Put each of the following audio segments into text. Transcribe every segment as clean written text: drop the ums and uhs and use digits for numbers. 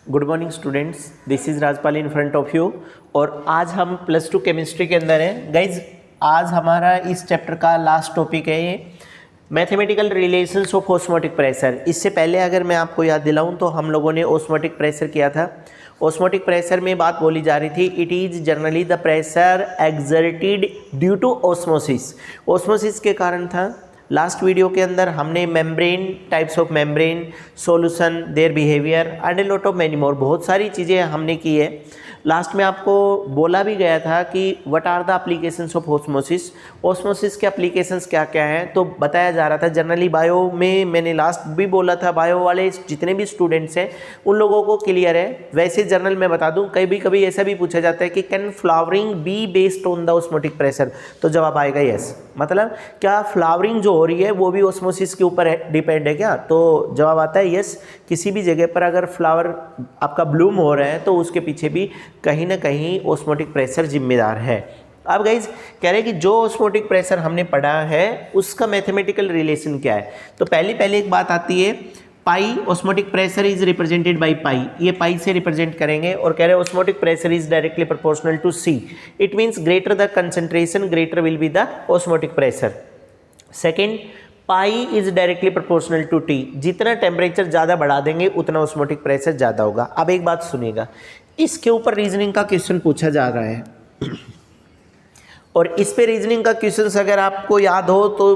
Good morning students, this is Rajpal in front of you. और आज हम प्लस टू केमिस्ट्री के अंदर हैं गाइज। आज हमारा इस चैप्टर का लास्ट टॉपिक है ये mathematical relations of osmotic pressure. इससे पहले अगर मैं आपको याद दिलाऊं तो हम लोगों ने ऑस्मोटिक प्रेशर किया था। ऑस्मोटिक प्रेशर में बात बोली जा रही थी, it is generally the pressure exerted due to osmosis. Osmosis के कारण था। लास्ट वीडियो के अंदर हमने membrane, types of membrane, solution, their behaviour and a lot of many more, बहुत सारी चीज़ें हमने की है। लास्ट में आपको बोला भी गया था कि what are the applications of osmosis, osmosis के एप्लीकेशंस क्या क्या हैं, तो बताया जा रहा था। जनरली बायो में मैंने लास्ट भी बोला था, बायो वाले जितने भी स्टूडेंट्स हैं उन लोगों को क्लियर है। वैसे जनरल में बता दूं, कभी कभी ऐसा भी पूछा जाता है कि can flowering be based on the osmotic pressure, तो जवाब आएगा यस। मतलब क्या फ्लावरिंग जो हो रही है वो भी ऑस्मोसिस के ऊपर डिपेंड है क्या, तो जवाब आता है यस। किसी भी जगह पर अगर फ्लावर आपका ब्लूम हो रहा है तो उसके पीछे भी कहीं ना कहीं ऑस्मोटिक प्रेशर जिम्मेदार है। अब गाइज कह रहे हैं कि जो ऑस्मोटिक प्रेशर हमने पढ़ा है उसका मैथमेटिकल रिलेशन क्या है। तो पहले एक बात आती है, pi, osmotic pressure is represented by pi. ये पाई से रिप्रेजेंट करेंगे और कह रहे हैं osmotic pressure is directly proportional to C. It means greater the concentration greater will be the osmotic pressure. Second, pi is directly proportional to T. जितना temperature ज़्यादा बढ़ा देंगे उतना ऑस्मोटिक प्रेशर ज़्यादा होगा। अब एक बात सुनिएगा, इसके ऊपर रीजनिंग का क्वेश्चन पूछा जा रहा है और इस पे रीजनिंग का क्वेश्चन अगर आपको याद हो तो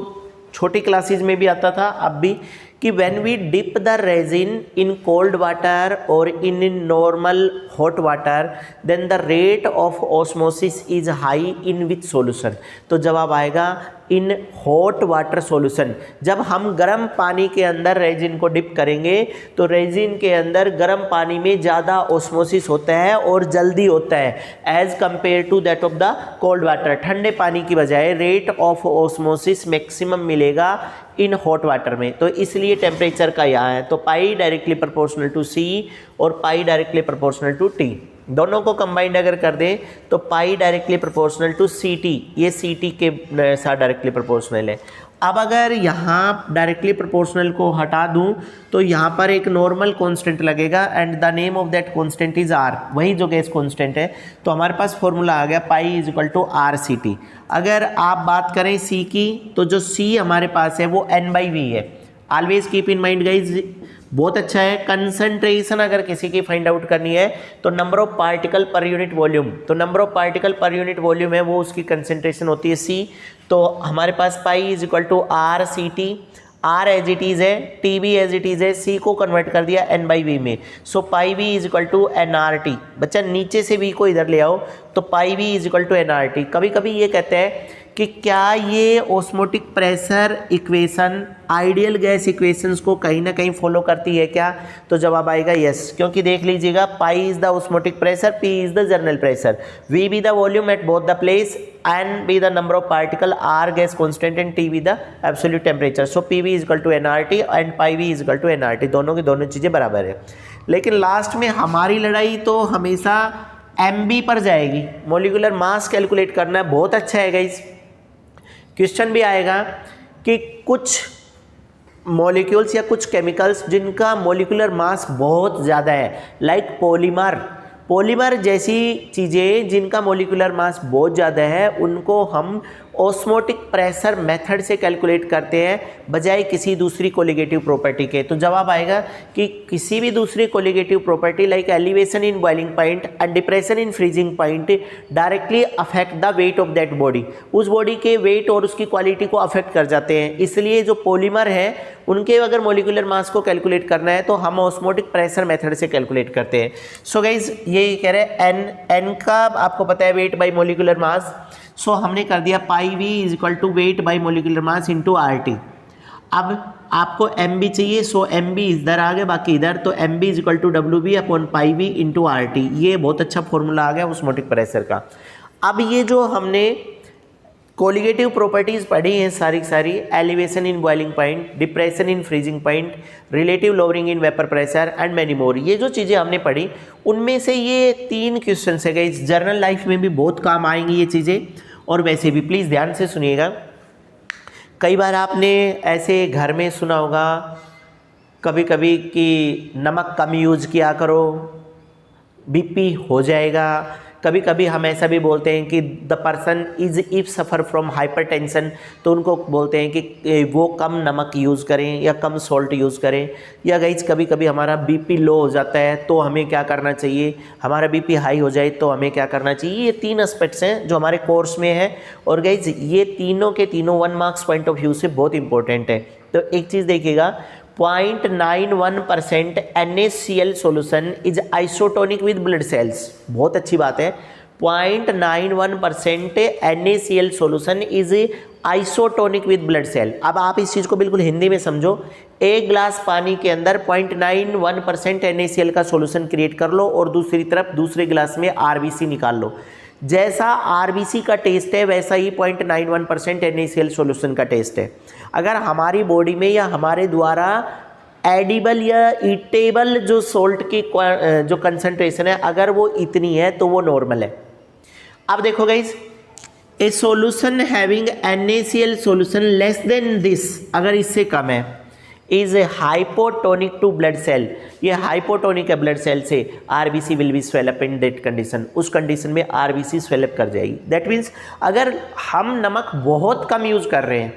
छोटी क्लासेज में भी आता था, अब भी, कि when we dip the raisin in cold water और in normal hot water then the rate of osmosis is high in which solution. तो जवाब आएगा इन हॉट वाटर सॉल्यूशन। जब हम गर्म पानी के अंदर रेजिन को डिप करेंगे तो रेजिन के अंदर गर्म पानी में ज़्यादा ऑस्मोसिस होता है और जल्दी होता है as compare to that of the cold water. ठंडे पानी की बजाय रेट ऑफ ऑस्मोसिस मैक्सिमम मिलेगा इन हॉट वाटर में, तो इसलिए टेम्परेचर का यहाँ है। तो pi directly proportional to C और pi directly proportional to T, दोनों को कंबाइंड अगर कर दें तो pi directly proportional to C T, ये सी टी के साथ डायरेक्टली प्रोपोर्शनल है। अब अगर यहाँ डायरेक्टली प्रोपोर्शनल को हटा दूँ तो यहाँ पर एक नॉर्मल कांस्टेंट लगेगा and the name of that constant is R, वही जो गैस कांस्टेंट है। तो हमारे पास फॉर्मूला आ गया pi is equal to R C T. अगर आप बात करें सी की तो जो सी हमारे पास है वो एन बाई वी है। Always keep in mind guys, बहुत अच्छा है। कंसंट्रेशन अगर किसी की फाइंड आउट करनी है तो number of particle per unit volume, तो number of particle per unit volume है वो उसकी कंसंट्रेशन होती है सी। तो हमारे पास pi is equal to R C T, R as it is है, टी भी एज इट इज़ है, सी को कन्वर्ट कर दिया एन बाई वी में। So pi V is equal to N R T. बच्चा नीचे से वी को इधर ले आओ तो pi V is equal to N R T. कभी कभी ये कहते हैं कि क्या ये osmotic pressure equation ideal gas equations को कहीं ना कहीं फॉलो करती है क्या, तो जवाब आएगा यस। क्योंकि देख लीजिएगा, pi is the osmotic pressure, P is the general pressure, V be the volume at both the place, N be the number of particle, R gas constant and T be the absolute temperature. So P V is equal to N R T and pi V is equal to N R T, दोनों की दोनों चीज़ें बराबर है। लेकिन last में हमारी लड़ाई तो हमेशा एम बी पर जाएगी। मोलिकुलर मास कैलकुलेट करना है, बहुत अच्छा है गाइज। क्वेश्चन भी आएगा कि कुछ मॉलिक्यूल्स या कुछ केमिकल्स जिनका मॉलिक्यूलर मास बहुत ज़्यादा है, लाइक पॉलीमर जैसी चीज़ें जिनका मॉलिक्यूलर मास बहुत ज़्यादा है, उनको हम ऑस्मोटिक प्रेशर मेथड से कैलकुलेट करते हैं बजाय किसी दूसरी कोलिगेटिव प्रॉपर्टी के। तो जवाब आएगा कि किसी भी दूसरी colligative property like elevation in boiling point and depression in freezing point directly affect the weight of that body, उस बॉडी के वेट और उसकी क्वालिटी को अफेक्ट कर जाते हैं। इसलिए जो पॉलीमर है उनके अगर मॉलिक्यूलर मास को कैलकुलेट करना है तो हम ऑस्मोटिक प्रेशर मेथड से कैलकुलेट करते हैं। सो गाइज ये कह रहे हैं एन का आपको पता है weight by molecular mass. So हमने कर दिया pi V is equal to weight by molecular mass into R T. अब आपको एम बी चाहिए, सो एम बी इधर आ गया, बाकी इधर, तो M B is equal to W B upon pi V into R T. ये बहुत अच्छा फॉर्मूला आ गया ऑस्मोटिक प्रेशर का। अब ये जो हमने कोलिगेटिव प्रॉपर्टीज़ पढ़ी हैं सारी elevation in boiling point, depression in freezing point, relative lowering in vapour pressure and many more, ये जो चीज़ें हमने पढ़ी उनमें से ये 3 क्वेश्चन है गए। जर्नल लाइफ में भी बहुत काम आएंगी ये चीज़ें और वैसे भी। प्लीज़ ध्यान से सुनिएगा। कई बार आपने ऐसे घर में सुना होगा कभी कभी कि नमक कम यूज़ किया करो, बीपी हो जाएगा। कभी कभी हम ऐसा भी बोलते हैं कि the person is if suffer from hypertension, तो उनको बोलते हैं कि वो कम नमक यूज़ करें या कम सॉल्ट यूज़ करें। या गाइज कभी कभी हमारा बीपी लो हो जाता है तो हमें क्या करना चाहिए, हमारा बीपी हाई हो जाए तो हमें क्या करना चाहिए। ये 3 एस्पेक्ट्स हैं जो हमारे कोर्स में है, और गाइज ये तीनों के तीनों 1 मार्क्स पॉइंट ऑफ व्यू से बहुत इंपॉर्टेंट है। तो एक चीज़ देखिएगा, 0.91% NaCl solution is isotonic with blood cells. बहुत अच्छी बात है, 0.91% NaCl solution is isotonic with blood cell. अब आप इस चीज़ को बिल्कुल हिंदी में समझो, एक ग्लास पानी के अंदर 0.91% NaCl का सॉल्यूशन क्रिएट कर लो और दूसरी तरफ दूसरे ग्लास में RBC निकाल लो। जैसा RBC का टेस्ट है वैसा ही 0.91% NaCl सॉल्यूशन का टेस्ट है। अगर हमारी बॉडी में या हमारे द्वारा एडिबल या ईटेबल जो सॉल्ट की जो कंसंट्रेशन है अगर वो इतनी है तो वो नॉर्मल है। अब देखो guys, a solution having NaCl solution less than this, अगर इससे कम है, is hypotonic to blood cell. ये हाइपोटोनिक है ब्लड सेल से, RBC will be swell up in that condition. उस कंडीशन में RBC स्वेलअप कर जाएगी। दैट मीन्स अगर हम नमक बहुत कम यूज़ कर रहे हैं,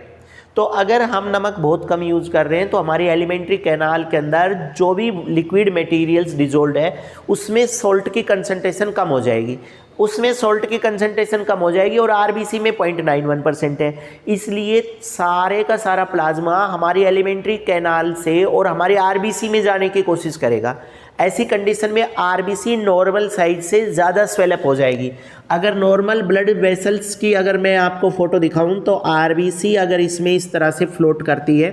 तो अगर हम नमक बहुत कम यूज़ कर रहे हैं तो हमारी एलिमेंट्री कैनाल के अंदर जो भी लिक्विड मटेरियल्स डिजोल्व है उसमें सॉल्ट की कंसंट्रेशन कम हो जाएगी, उसमें सॉल्ट की कंसंट्रेशन कम हो जाएगी और RBC में 0.91% है। इसलिए सारे का सारा प्लाज्मा हमारी एलिमेंट्री कैनाल से और हमारे RBC में जाने की कोशिश करेगा। ऐसी कंडीशन में RBC नॉर्मल साइज से ज़्यादा स्वेलअप हो जाएगी। अगर नॉर्मल ब्लड वेसल्स की अगर मैं आपको फ़ोटो दिखाऊं तो RBC अगर इसमें इस तरह से फ्लोट करती है,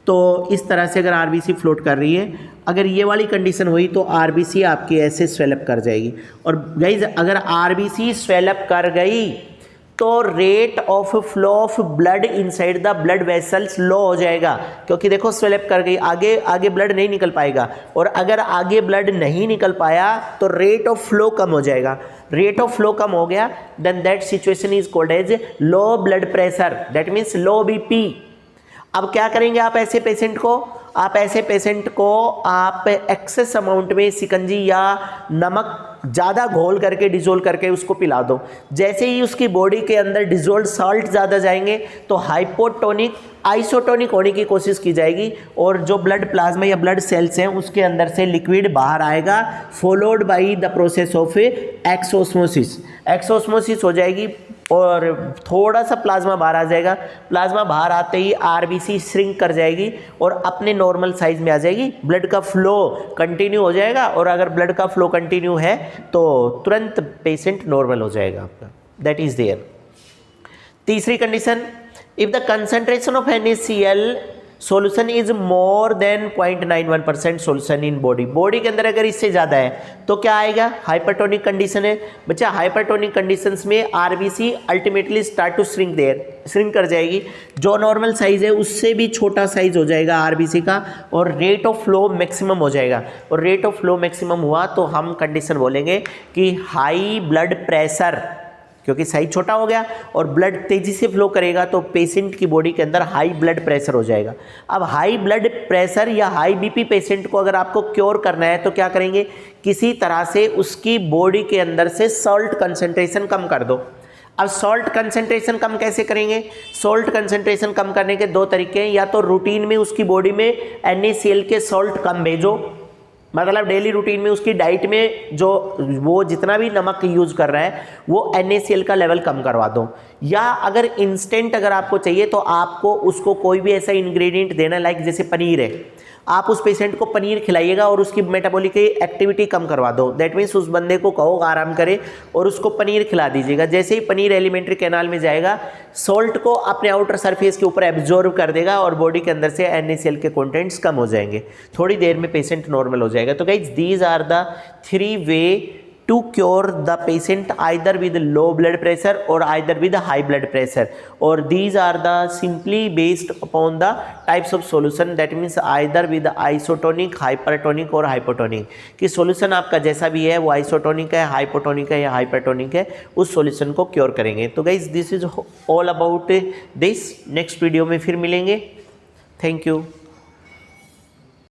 तो इस तरह से अगर RBC फ्लोट कर रही है, अगर ये वाली कंडीशन हुई तो RBC आपकी ऐसे स्वेलअप कर जाएगी। और गाइज अगर RBC स्वेलअप कर गई तो rate of flow of blood inside the blood vessels low हो जाएगा, क्योंकि देखो स्वेलअप कर गई, आगे आगे ब्लड नहीं निकल पाएगा। और अगर आगे ब्लड नहीं निकल पाया तो रेट ऑफ फ्लो कम हो जाएगा। रेट ऑफ फ्लो कम हो गया, then that situation is called as low blood pressure, that means low BP। अब क्या करेंगे आप ऐसे पेशेंट को, आप एक्सेस अमाउंट में शिकंजी या नमक ज़्यादा घोल करके डिजोल्व करके उसको पिला दो। जैसे ही उसकी बॉडी के अंदर डिजोल्व सॉल्ट ज़्यादा जाएंगे तो हाइपोटोनिक आइसोटोनिक होने की कोशिश की जाएगी और जो ब्लड प्लाज्मा या ब्लड सेल्स हैं उसके अंदर से लिक्विड बाहर आएगा, followed by the process of exosmosis. Exosmosis हो जाएगी और थोड़ा सा प्लाज्मा बाहर आ जाएगा। प्लाज्मा बाहर आते ही RBC श्रिंक कर जाएगी और अपने नॉर्मल साइज में आ जाएगी। ब्लड का फ्लो कंटिन्यू हो जाएगा और अगर ब्लड का फ्लो कंटिन्यू है तो तुरंत पेशेंट नॉर्मल हो जाएगा आपका। That is there. तीसरी condition, if the concentration of NaCl solution is more than 0.91% solution in body. Body के अंदर अगर इससे ज़्यादा है तो क्या आएगा, हाइपरटोनिक कंडीशन है। बच्चा हाइपरटोनिक कंडीशंस में RBC ultimately start to shrink there, shrink कर जाएगी। जो नॉर्मल साइज है उससे भी छोटा साइज हो जाएगा RBC का और रेट ऑफ फ्लो मैक्सिमम हो जाएगा। और रेट ऑफ फ्लो मैक्सिमम हुआ तो हम कंडीशन बोलेंगे कि हाई ब्लड प्रेशर, क्योंकि साइज छोटा हो गया और ब्लड तेजी से फ्लो करेगा तो पेशेंट की बॉडी के अंदर हाई ब्लड प्रेशर हो जाएगा। अब हाई ब्लड प्रेशर या हाई BP पेशेंट को अगर आपको क्योर करना है तो क्या करेंगे, किसी तरह से उसकी बॉडी के अंदर से सॉल्ट कंसंट्रेशन कम कर दो। अब सॉल्ट कंसंट्रेशन कम कैसे करेंगे, सॉल्ट कंसंट्रेशन कम करने के 2 तरीके हैं। या तो रूटीन में उसकी बॉडी में NaCl के सॉल्ट कम भेजो, मतलब डेली रूटीन में उसकी डाइट में जो वो जितना भी नमक यूज़ कर रहा है वो NaCl का लेवल कम करवा दो। या अगर इंस्टेंट अगर आपको चाहिए तो आपको उसको कोई भी ऐसा इंग्रेडिएंट देना, लाइक जैसे पनीर है, आप उस पेशेंट को पनीर खिलाइएगा और उसकी मेटाबॉलिक एक्टिविटी कम करवा दो। दैट मीन्स उस बंदे को कहो आराम करे और उसको पनीर खिला दीजिएगा। जैसे ही पनीर एलिमेंट्री कैनाल में जाएगा, सॉल्ट को अपने आउटर सरफेस के ऊपर एब्जॉर्ब कर देगा और बॉडी के अंदर से NaCl के कंटेंट्स कम हो जाएंगे। थोड़ी देर में पेशेंट नॉर्मल हो जाएगा। तो guys these are the 3 way to cure the patient either with low blood pressure or either with high blood pressure, or these are the simply based upon the types of solution, that means either with isotonic, hypertonic और hypotonic। कि solution आपका जैसा भी है वो isotonic है, hypotonic है या hypertonic है, उस solution को cure करेंगे। तो guys this is all about this। next video में फिर मिलेंगे। Thank you.